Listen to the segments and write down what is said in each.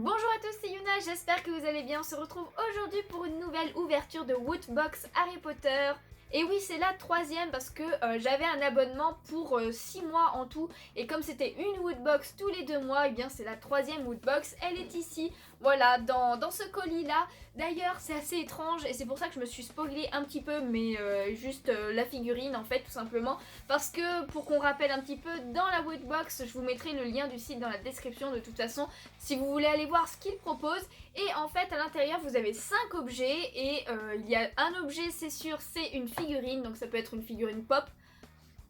Bonjour à tous, c'est Yuna, j'espère que vous allez bien. On se retrouve aujourd'hui pour une nouvelle ouverture de Woodbox Harry Potter. Et oui, c'est la troisième parce que j'avais un abonnement pour 6 mois en tout. Et comme c'était une Woodbox tous les 2 mois, et bien c'est la troisième Woodbox. Elle est ici, voilà, dans ce colis-là. D'ailleurs, c'est assez étrange et c'est pour ça que je me suis spoilé un petit peu, mais juste la figurine en fait, tout simplement. Parce que pour qu'on rappelle un petit peu, dans la Woodbox, je vous mettrai le lien du site dans la description de toute façon, si vous voulez aller voir ce qu'ils proposent. Et en fait, à l'intérieur, vous avez 5 objets et il y a un objet, c'est sûr, c'est une figurine, donc ça peut être une figurine pop.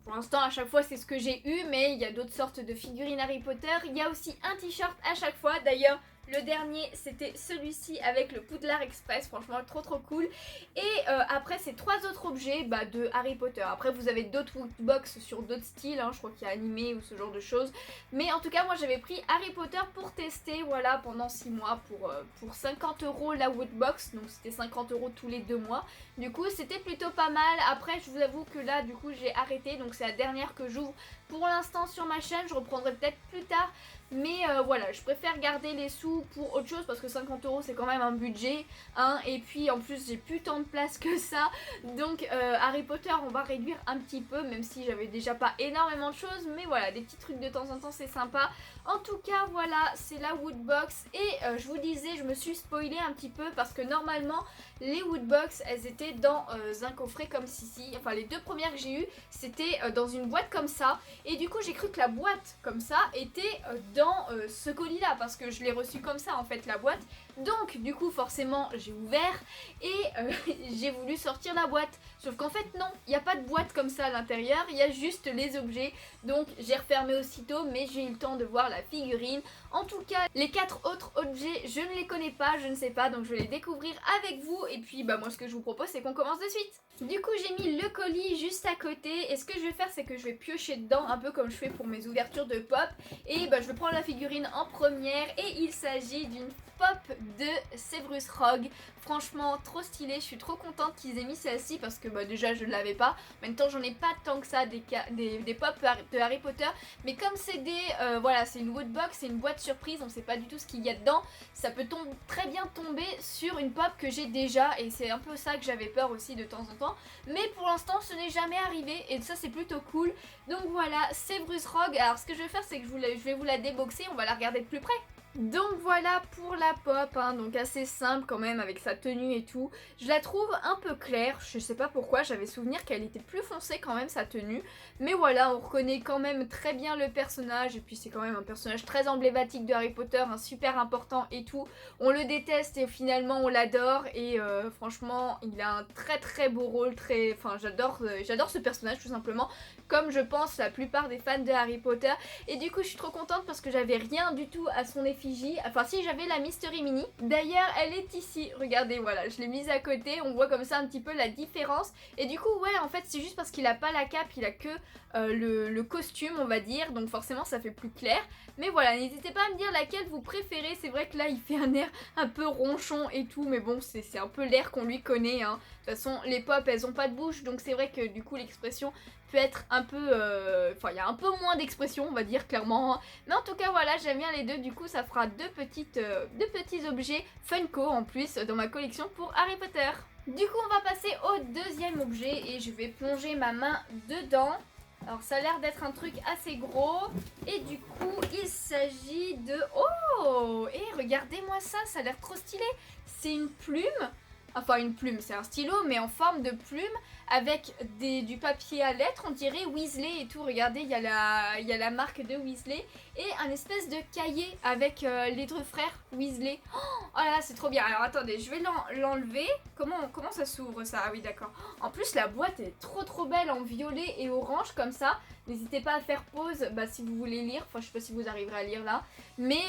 Pour l'instant, à chaque fois, c'est ce que j'ai eu, mais il y a d'autres sortes de figurines Harry Potter. Il y a aussi un t-shirt à chaque fois. D'ailleurs, le dernier, c'était celui-ci avec le Poudlard Express. Franchement, trop cool. Et après, c'est 3 autres objets de Harry Potter. Après, vous avez d'autres Woodbox sur d'autres styles. Je crois qu'il y a animé ou ce genre de choses. Mais en tout cas, moi, j'avais pris Harry Potter pour tester, voilà, pendant 6 mois pour 50€ la Woodbox. Donc, c'était 50€ tous les 2 mois. Du coup, c'était plutôt pas mal. Après, je vous avoue que là, du coup, j'ai arrêté. Donc, c'est la dernière que j'ouvre pour l'instant sur ma chaîne. Je reprendrai peut-être plus tard. Mais voilà, je préfère garder les sous pour autre chose parce que 50€ c'est quand même un budget. Et puis en plus, j'ai plus tant de place que ça. Donc Harry Potter, on va réduire un petit peu, même si j'avais déjà pas énormément de choses. Mais voilà, des petits trucs de temps en temps, c'est sympa. En tout cas, voilà, c'est la Woodbox. Et je vous disais, je me suis spoilé un petit peu parce que normalement, les Woodbox, elles étaient dans un coffret comme ceci. Enfin, les 2 premières que j'ai eues, c'était dans une boîte comme ça. Et du coup, j'ai cru que la boîte comme ça était dans ce colis là parce que je l'ai reçu comme ça en fait, la boîte. Donc du coup forcément j'ai ouvert et j'ai voulu sortir la boîte, sauf qu'en fait non, il n'y a pas de boîte comme ça à l'intérieur, il y a juste les objets. Donc j'ai refermé aussitôt, mais j'ai eu le temps de voir la figurine. En tout cas, les 4 autres objets, je ne les connais pas, je ne sais pas, donc je vais les découvrir avec vous. Et puis moi ce que je vous propose, c'est qu'on commence de suite. Du coup, j'ai mis le colis juste à côté et ce que je vais faire, c'est que je vais piocher dedans un peu comme je fais pour mes ouvertures de pop. Et je vais prendre la figurine en première et il s'agit d'une pop de Severus Rogue. Franchement, trop stylé, je suis trop contente qu'ils aient mis celle-ci parce que déjà je ne l'avais pas. En même temps, j'en ai pas tant que ça des pop de Harry Potter. Mais comme c'est voilà, c'est une Woodbox, c'est une boîte surprise, on sait pas du tout ce qu'il y a dedans. Ça peut très bien tomber sur une pop que j'ai déjà et c'est un peu ça que j'avais peur aussi de temps en temps. Mais pour l'instant, ce n'est jamais arrivé et ça c'est plutôt cool. Donc voilà, Severus Rogue. Alors ce que je vais faire, c'est que je vais vous la déboxer, on va la regarder de plus près. Donc voilà pour la pop, donc assez simple quand même avec sa tenue et tout. Je la trouve un peu claire, je sais pas pourquoi, j'avais souvenir qu'elle était plus foncée quand même sa tenue. Mais voilà, on reconnaît quand même très bien le personnage et puis c'est quand même un personnage très emblématique de Harry Potter, super important et tout. On le déteste et finalement on l'adore et franchement il a un très beau rôle, j'adore ce personnage tout simplement, comme je pense la plupart des fans de Harry Potter. Et du coup je suis trop contente parce que j'avais rien du tout à son effigie. Enfin si, j'avais la Mystery Mini. D'ailleurs elle est ici, regardez, voilà, je l'ai mise à côté, on voit comme ça un petit peu la différence. Et du coup ouais, en fait c'est juste parce qu'il a pas la cape, il a que le costume on va dire, donc forcément ça fait plus clair. Mais voilà, n'hésitez pas à me dire laquelle vous préférez. C'est vrai que là il fait un air un peu ronchon et tout, mais bon c'est un peu l'air qu'on lui connaît. De toute façon les pop elles ont pas de bouche, donc c'est vrai que du coup l'expression peut être un peu... il y a un peu moins d'expression on va dire clairement. Mais en tout cas voilà, j'aime bien les deux, du coup ça fera deux petits objets Funko en plus dans ma collection pour Harry Potter. Du coup on va passer au deuxième objet et je vais plonger ma main dedans. Alors ça a l'air d'être un truc assez gros et du coup il s'agit de... Oh, et regardez-moi ça, ça a l'air trop stylé. C'est une plume. Enfin une plume, c'est un stylo mais en forme de plume avec du papier à lettres, on dirait Weasley et tout. Regardez, il y a la marque de Weasley et un espèce de cahier avec les 2 frères Weasley. Oh là là, c'est trop bien. Alors attendez, je vais l'enlever. Comment ça s'ouvre ça? Ah oui d'accord. En plus la boîte est trop belle en violet et orange comme ça. N'hésitez pas à faire pause si vous voulez lire. Enfin je sais pas si vous arriverez à lire là. Mais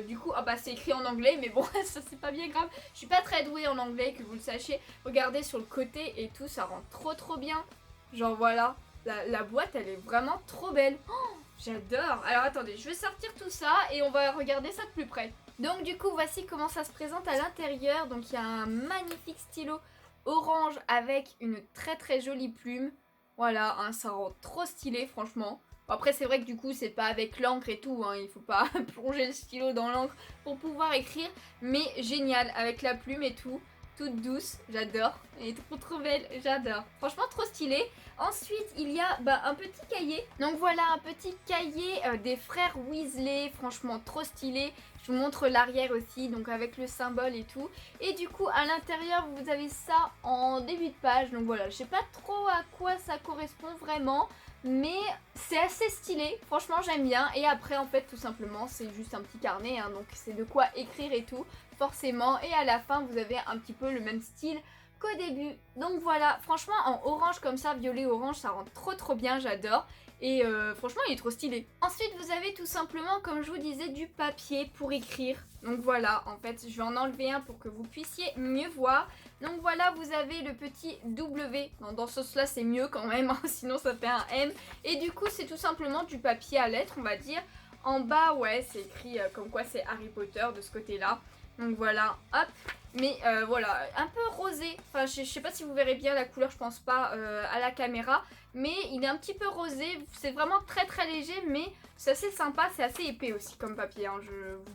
du coup, c'est écrit en anglais mais bon ça c'est pas bien grave. Je suis pas très douée en anglais, que vous le sachiez. Regardez sur le côté et tout, ça rend trop bien. Genre voilà, la boîte elle est vraiment trop belle. Oh, j'adore. Alors attendez, je vais sortir tout ça et on va regarder ça de plus près. Donc du coup voici comment ça se présente à l'intérieur. Donc il y a un magnifique stylo orange avec une très jolie plume. Voilà, ça rend trop stylé franchement. Après c'est vrai que du coup c'est pas avec l'encre et tout, hein, il faut pas plonger le stylo dans l'encre pour pouvoir écrire, mais génial avec la plume et tout, toute douce, j'adore, elle est trop belle, j'adore, franchement trop stylé. Ensuite il y a un petit cahier, donc voilà un petit cahier des frères Weasley, franchement trop stylé. Je vous montre l'arrière aussi, donc avec le symbole et tout. Et du coup, à l'intérieur, vous avez ça en début de page. Donc voilà, je sais pas trop à quoi ça correspond vraiment, mais c'est assez stylé. Franchement, j'aime bien. Et après, en fait, tout simplement, c'est juste un petit carnet, hein, donc c'est de quoi écrire et tout, forcément. Et à la fin, vous avez un petit peu le même style qu'au début. Donc voilà, franchement, en orange comme ça, violet-orange, ça rend trop bien, j'adore. Et franchement il est trop stylé. Ensuite vous avez tout simplement, comme je vous disais, du papier pour écrire. Donc voilà, en fait je vais en enlever un pour que vous puissiez mieux voir. Donc voilà, vous avez le petit W. Non, dans ce sens là c'est mieux quand même, hein, sinon ça fait un M. Et du coup c'est tout simplement du papier à lettres, on va dire. En bas ouais c'est écrit comme quoi c'est Harry Potter de ce côté là. Donc voilà, hop. Mais voilà, un peu rosé. Enfin, je sais pas si vous verrez bien la couleur, je pense pas à la caméra. Mais il est un petit peu rosé. C'est vraiment très léger, mais c'est assez sympa. C'est assez épais aussi comme papier. Hein.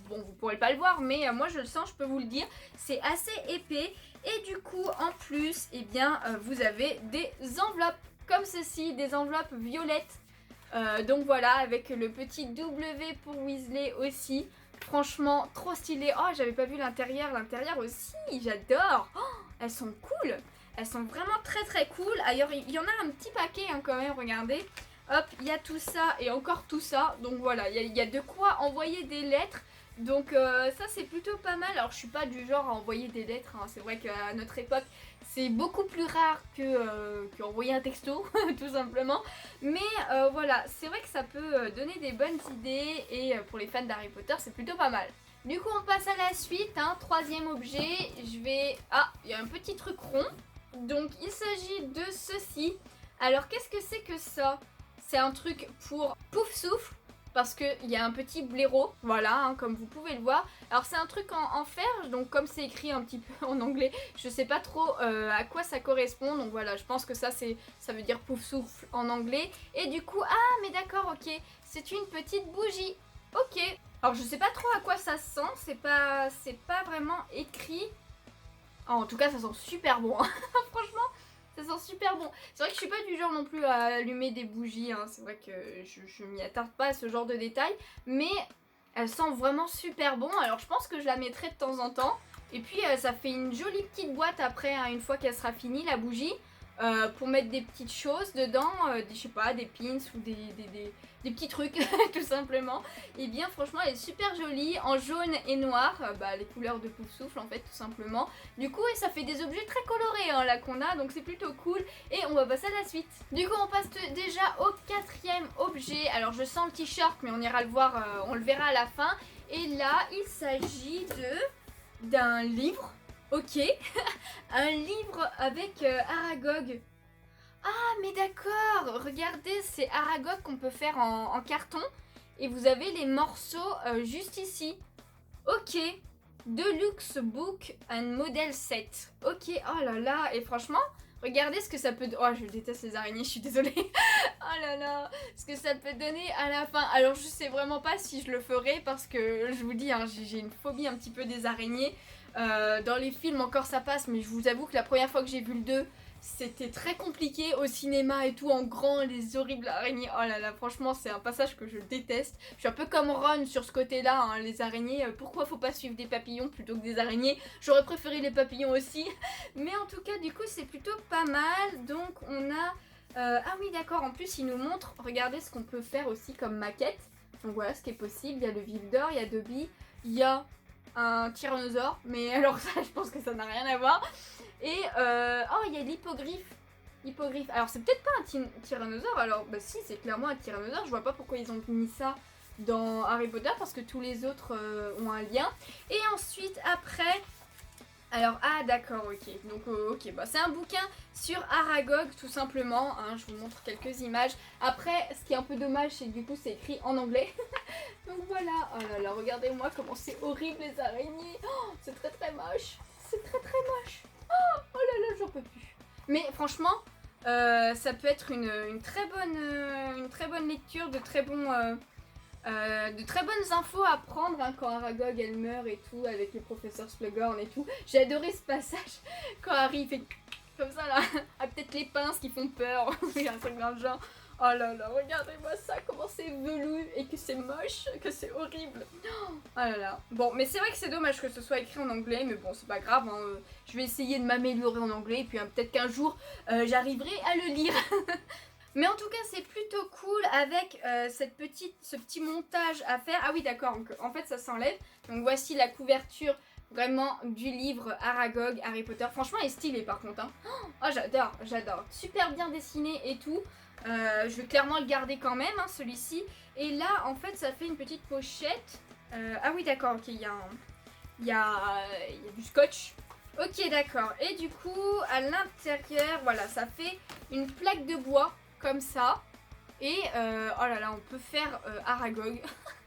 Bon, vous pourrez pas le voir, mais moi je le sens, je peux vous le dire. C'est assez épais. Et du coup, en plus, eh bien, vous avez des enveloppes comme ceci, des enveloppes violettes. Donc voilà, avec le petit W pour Weasley aussi. Franchement, trop stylé. Oh, j'avais pas vu l'intérieur. L'intérieur aussi, j'adore. Oh, elles sont cool. Elles sont vraiment très cool. Ailleurs, il y en a un petit paquet hein, quand même, regardez. Hop, il y a tout ça et encore tout ça. Donc voilà, il y a de quoi envoyer des lettres. Donc ça, c'est plutôt pas mal. Alors, je suis pas du genre à envoyer des lettres. Hein. C'est vrai qu'à notre époque, c'est beaucoup plus rare qu'envoyer un texto, tout simplement. Mais voilà, c'est vrai que ça peut donner des bonnes idées. Et pour les fans d'Harry Potter, c'est plutôt pas mal. Du coup, on passe à la suite. Hein. Troisième objet, je vais... Ah, il y a un petit truc rond. Donc, il s'agit de ceci. Alors, qu'est-ce que c'est que ça? C'est un truc pour pouf souffle. Parce qu'il y a un petit blaireau, voilà, hein, comme vous pouvez le voir. Alors c'est un truc en fer, donc comme c'est écrit un petit peu en anglais, je sais pas trop à quoi ça correspond. Donc voilà, je pense que ça veut dire pouf souffle en anglais. Et du coup, ah mais d'accord, ok, c'est une petite bougie. Ok, alors je sais pas trop à quoi ça sent, c'est pas vraiment écrit. Oh, en tout cas ça sent super bon, franchement. Ça sent super bon. C'est vrai que je suis pas du genre non plus à allumer des bougies. Hein. C'est vrai que je m'y attarde pas à ce genre de détails. Mais elle sent vraiment super bon. Alors je pense que je la mettrai de temps en temps. Et puis ça fait une jolie petite boîte après, hein, une fois qu'elle sera finie, la bougie. Pour mettre des petites choses dedans. Je sais pas, des pins ou des petits trucs tout simplement. Et bien franchement elle est super jolie. En jaune et noir. Les couleurs de Pouf Souffle en fait tout simplement. Du coup et ça fait des objets très colorés hein, là qu'on a, donc c'est plutôt cool. Et on va passer à la suite. Du coup on passe déjà au quatrième objet. Alors je sens le t-shirt mais on ira le voir, on le verra à la fin. Et là il s'agit d'un livre. Ok, un livre avec Aragog. Ah mais d'accord, regardez c'est Aragog qu'on peut faire en carton. Et vous avez les morceaux juste ici. Ok. Deluxe Book and Model Set. Ok, oh là là. Et franchement, regardez ce que ça peut... Oh, je déteste les araignées, je suis désolée. Oh là là. Ce que ça peut donner à la fin. Alors, je sais vraiment pas si je le ferai parce que, je vous dis, hein, j'ai une phobie un petit peu des araignées. Dans les films, encore ça passe, mais je vous avoue que la première fois que j'ai vu le 2... C'était très compliqué au cinéma et tout, en grand, les horribles araignées. Oh là là, franchement, c'est un passage que je déteste. Je suis un peu comme Ron sur ce côté-là, hein, les araignées. Pourquoi faut pas suivre des papillons plutôt que des araignées? J'aurais préféré les papillons aussi. Mais en tout cas, du coup, c'est plutôt pas mal. Donc, on a... Ah oui, d'accord, en plus, il nous montre, regardez ce qu'on peut faire aussi comme maquette. Donc voilà, ce qui est possible. Il y a le Vildor, il y a Dobby, il y a un tyrannosaure. Mais alors ça, je pense que ça n'a rien à voir. Et oh, il y a l'hippogriffe. Hippogriffe. Alors, c'est peut-être pas un tyrannosaure. Alors, bah si, c'est clairement un tyrannosaure. Je vois pas pourquoi ils ont mis ça dans Harry Potter parce que tous les autres ont un lien. Et ensuite, après. Alors, ah d'accord, ok. Donc, ok, bah c'est un bouquin sur Aragog tout simplement. Hein, je vous montre quelques images. Après, ce qui est un peu dommage, c'est que du coup, c'est écrit en anglais. Donc voilà. Oh là là, regardez-moi comment c'est horrible les araignées. Oh, c'est très moche. C'est très moche. Oh là là, j'en peux plus. Mais franchement, Ça peut être une très bonne lecture, de très bonnes infos à prendre hein, quand Aragog elle meurt et tout, avec le professeur Slughorn et tout. J'ai adoré ce passage quand Harry fait comme ça là, à peut-être les pinces qui font peur, un truc dans le genre. Oh là là, regardez-moi ça, comment c'est velu et que c'est moche, que c'est horrible. Oh là là. Bon, mais c'est vrai que c'est dommage que ce soit écrit en anglais, mais bon, c'est pas grave. Hein. Je vais essayer de m'améliorer en anglais et puis hein, peut-être qu'un jour j'arriverai à le lire. Mais en tout cas, c'est plutôt cool avec ce petit montage à faire. Ah oui, d'accord, en fait, ça s'enlève. Donc voici la couverture vraiment du livre Aragog, Harry Potter. Franchement, il est stylé par contre. Hein. Oh, j'adore. Super bien dessiné et tout. Je vais clairement le garder quand même, hein, celui-ci. Et là, en fait, ça fait une petite pochette. Ah oui, d'accord, ok, il y a du scotch. Ok, d'accord. Et du coup, à l'intérieur, voilà, ça fait une plaque de bois, comme ça. Et, oh là là, on peut faire Aragog.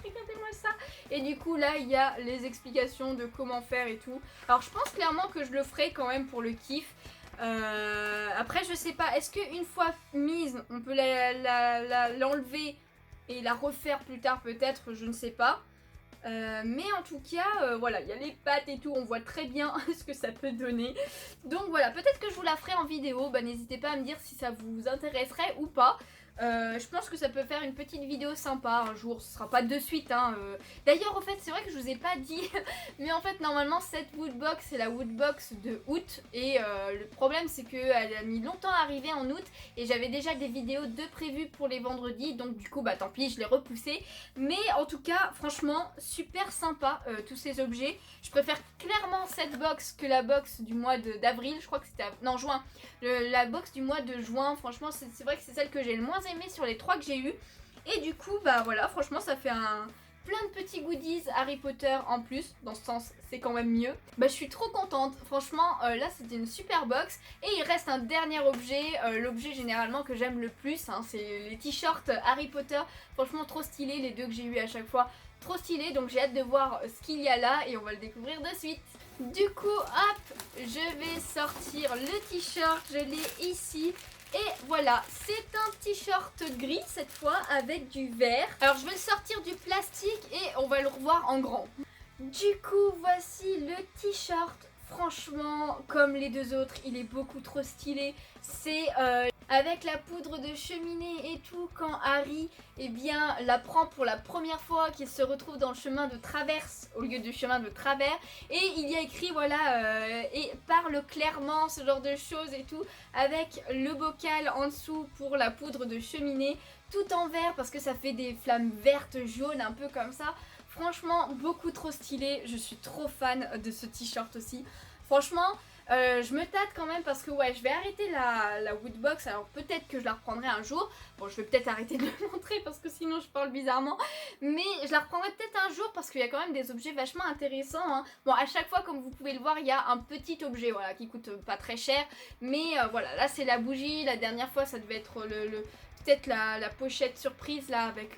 Regardez-moi ça. Et du coup, là, il y a les explications de comment faire et tout. Alors, je pense clairement que je le ferai quand même pour le kiff. Après, je sais pas, est-ce qu'une fois mise, on peut l'enlever et la refaire plus tard peut-être, je ne sais pas. Mais en tout cas, voilà, il y a les pattes et tout, on voit très bien ce que ça peut donner. Donc voilà, peut-être que je vous la ferai en vidéo, bah, n'hésitez pas à me dire si ça vous intéresserait ou pas. Je pense que ça peut faire une petite vidéo sympa un jour, ce sera pas de suite hein. D'ailleurs au fait c'est vrai que je vous ai pas dit mais en fait normalement cette woodbox c'est la woodbox de août et le problème c'est qu'elle a mis longtemps à arriver en août et j'avais déjà des vidéos de prévues pour les vendredis donc du coup bah tant pis je l'ai repoussé. Mais en tout cas franchement super sympa tous ces objets. Je préfère clairement cette box que la box du mois d'avril, je crois que c'était non juin. La box du mois de juin, franchement c'est vrai que c'est celle que j'ai le moins aimée sur les 3 que j'ai eu. Et du coup bah voilà, franchement ça fait plein de petits goodies Harry Potter en plus, dans ce sens c'est quand même mieux. Bah je suis trop contente, franchement là c'était une super box. Et il reste un dernier objet, l'objet généralement que j'aime le plus, hein, c'est les t-shirts Harry Potter. Franchement trop stylé, les deux que j'ai eu à chaque fois, trop stylé. Donc j'ai hâte de voir ce qu'il y a là et on va le découvrir de suite. Du coup hop, je vais sortir le t-shirt, je l'ai ici. Et voilà, c'est un t-shirt gris cette fois avec du vert. Alors je vais le sortir du plastique et on va le revoir en grand. Du coup voici le t-shirt. Franchement, comme les deux autres, il est beaucoup trop stylé. C'est avec la poudre de cheminée et tout, quand Harry eh bien, la prend pour la première fois, qu'il se retrouve dans le chemin de traverse au lieu du chemin de travers. Et il y a écrit, voilà, et parle clairement, ce genre de choses et tout, avec le bocal en dessous pour la poudre de cheminée, tout en vert parce que ça fait des flammes vertes, jaunes, un peu comme ça. Franchement, beaucoup trop stylé. Je suis trop fan de ce t-shirt aussi. Franchement, je me tâte quand même parce que ouais, je vais arrêter la woodbox. Alors peut-être que je la reprendrai un jour. Bon, je vais peut-être arrêter de le montrer parce que sinon je parle bizarrement. Mais je la reprendrai peut-être un jour parce qu'il y a quand même des objets vachement intéressants. Hein. Bon, à chaque fois, comme vous pouvez le voir, il y a un petit objet voilà, qui coûte pas très cher. Mais voilà, là c'est la bougie. La dernière fois, ça devait être peut-être la pochette surprise là avec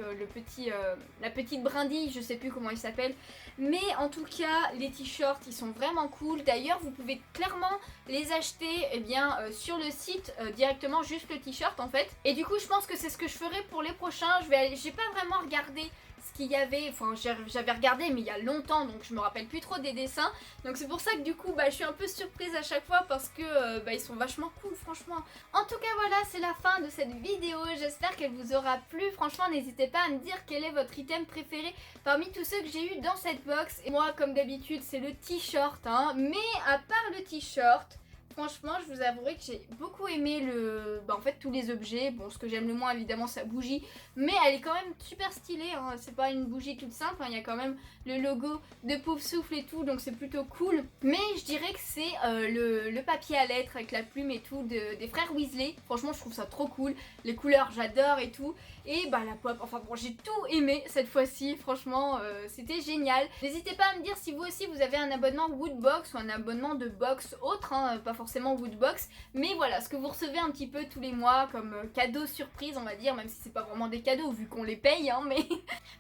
la petite brindille, je sais plus comment il s'appelle. Mais en tout cas les t-shirts ils sont vraiment cool. D'ailleurs vous pouvez clairement les acheter eh bien, sur le site directement, juste le t-shirt en fait. Et du coup je pense que c'est ce que je ferai pour les prochains. J'ai pas vraiment regardé ce qu'il y avait, enfin j'avais regardé mais il y a longtemps donc je me rappelle plus trop des dessins. Donc c'est pour ça que du coup bah, je suis un peu surprise à chaque fois parce que bah, ils sont vachement cool franchement. En tout cas voilà, c'est la fin de cette vidéo, j'espère qu'elle vous aura plu. Franchement n'hésitez pas à me dire quel est votre item préféré parmi tous ceux que j'ai eu dans cette box. Et moi comme d'habitude c'est le t-shirt hein. Mais à part le t-shirt, franchement, je vous avouerai que j'ai beaucoup aimé en fait tous les objets. Bon, ce que j'aime le moins évidemment c'est la bougie, mais elle est quand même super stylée. Hein. C'est pas une bougie toute simple. Hein. Il y a quand même le logo de Poufsouffle et tout, donc c'est plutôt cool. Mais je dirais que c'est le papier à lettres avec la plume et tout des frères Weasley. Franchement, je trouve ça trop cool. Les couleurs, j'adore et tout. et bah la pop. Enfin bon, j'ai tout aimé cette fois-ci, franchement, c'était génial. N'hésitez pas à me dire si vous aussi vous avez un abonnement Woodbox ou un abonnement de box autre, hein, pas forcément Woodbox, mais voilà, ce que vous recevez un petit peu tous les mois comme cadeau surprise, on va dire, même si c'est pas vraiment des cadeaux vu qu'on les paye, hein, mais...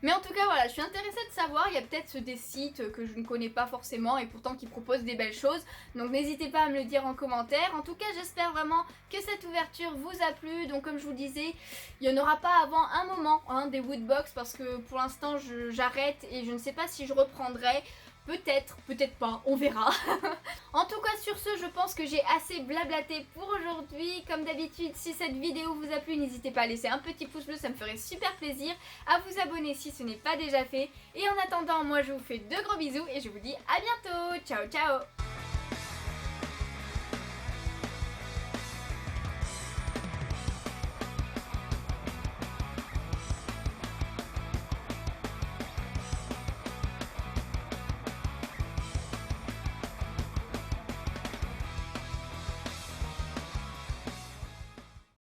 mais en tout cas, voilà, je suis intéressée de savoir, il y a peut-être des sites que je ne connais pas forcément et pourtant qui proposent des belles choses, donc n'hésitez pas à me le dire en commentaire. En tout cas, j'espère vraiment que cette ouverture vous a plu, donc comme je vous disais, il n'y en aura pas avant un moment, hein, des Woodbox, parce que pour l'instant j'arrête et je ne sais pas si je reprendrai. Peut-être, peut-être pas, on verra. En tout cas, sur ce, je pense que j'ai assez blablaté pour aujourd'hui. Comme d'habitude, si cette vidéo vous a plu, n'hésitez pas à laisser un petit pouce bleu, ça me ferait super plaisir. À vous abonner si ce n'est pas déjà fait. Et en attendant, moi je vous fais de gros bisous et je vous dis à bientôt. Ciao, ciao!